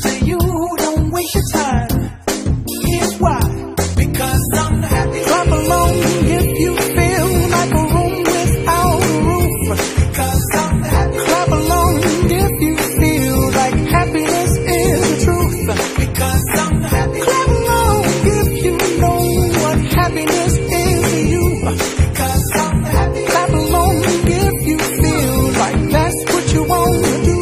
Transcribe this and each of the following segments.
happiness to you. Don't waste your time. Here's why. Because I'm happy. Clap along if you feel like a room without a roof. Because I'm happy. Clap along if you feel like happiness is the truth. Because I'm happy. Clap along if you know what happiness is to you. Because I'm happy. Clap along if you feel like that's what you want to do.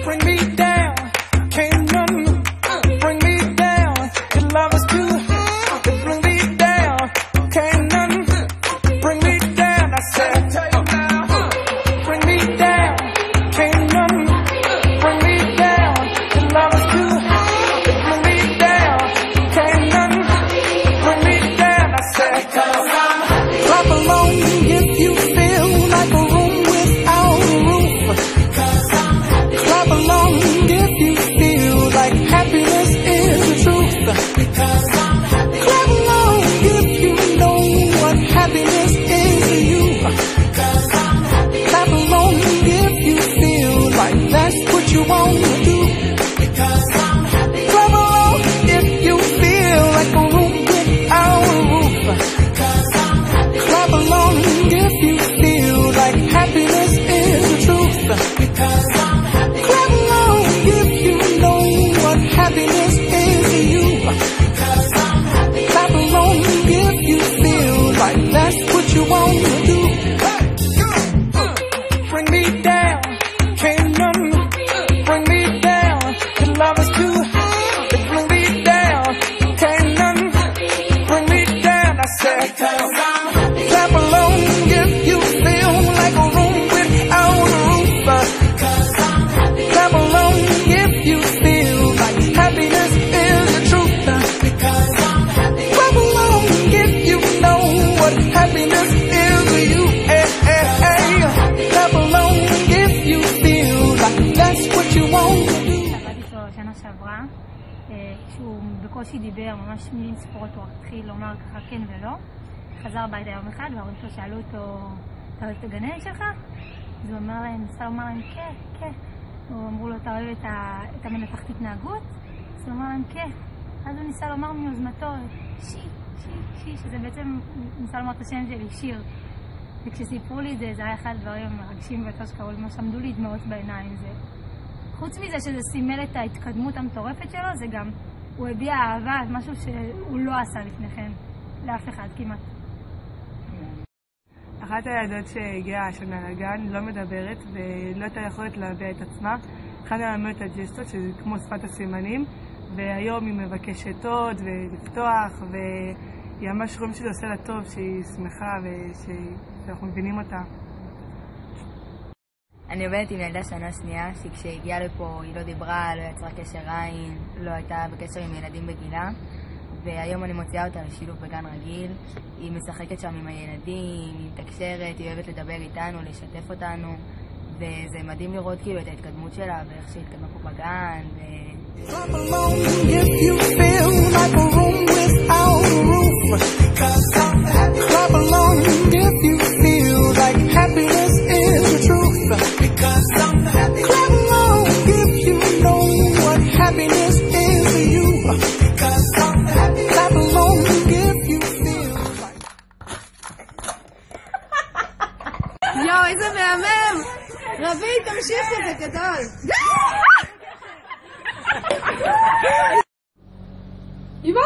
Bring me down, can't none bring me down. Your love is too high. Bring me down, can't none bring me down. I said, bring me down, can't none bring me down. Your love is too high. Bring me down, can't none bring me down. I said, clap along if you feel like a room without a roof. Clap along if you feel like happiness is the truth. Because I'm happy. Clap along if you know what happiness is to you. Because I'm happy. Clap along if you feel like that's what you want to do. Because I'm happy. Clap along if you feel like a room without a roof. Because I'm happy. Clap along if you feel like happiness is the truth. Because I'm happy. Clap along if you know what happiness is to you. Because I'm happy. Clap along if you feel like that's what you want to do. Bring me down, can't none bring me down. Your love is too high. Bring me down, can't none bring me down. I said, clap along if you feel like a room without a roof. Clap along if you feel like happiness is the truth. Because I'm happy. Clap along if you know what happiness is to you. Hey, hey, hey. Clap along if you feel like that's what you want to do. עבדתי איתו שנה שעברה, שהוא בקושי דיבר, ממש מילים ספורות, הוא התחיל לומר ככה כן ולא. חזר הביתה יום אחד וההורים שלו שאלו אותו, אתה אוהב את הגננת שלך? אז הוא אמר להם, ניסה לומר להם כן, כן. אמרו לו, אתה אוהב את המנתחת התנהגות? אז הוא אמר להם כן. אז הוא ניסה לומר מיוזמתו, שי, שזה בעצם ניסה לומר את השם שלי, שיר. וכשסיפרו לי את זה, זה היה אחד הדברים המרגשים ביותר שקראו לי, ממש עמדו לי דמעות בעיניים. חוץ מזה שזה סימל את ההתקדמות המטורפת שלו, זה גם, הוא הביע אהבה, משהו שהוא לא עשה לפני כן, לאף אחד כמעט. אחת הילדות שהגיעה השנה לגן לא מדברת ולא הייתה יכולת להביע את עצמה. התחלנו ללמד את הג'סטות, שזה כמו שפת הסימנים, והיום היא מבקשת עוד ולפתוח, והיא ממש רואים שזה עושה לה טוב, שהיא שמחה ושאנחנו מבינים אותה. אני עובדת עם ילדה שנה שנייה, שכשהגיעה לפה היא לא דיברה, לא יצרה קשר עין, לא הייתה בקשר עם ילדים בגילה. והיום אני מוציאה אותה לשילוב בגן רגיל. היא משחקת שם עם הילדים, היא מתקשרת, היא אוהבת לדבר איתנו, לשתף אותנו, וזה מדהים לראות כאילו את ההתקדמות שלה ואיך שהיא התקדמה פה בגן. Clap along if you feel like a room without a roof. Because I'm happy. Clap along if you feel like happiness is the truth. Because I'm happy. Clap along if you know what happiness is to you. Because I'm happy. Clap along if you feel like... יואו, איזה מהמם! רבי, תמשיך את זה גדול! אימא!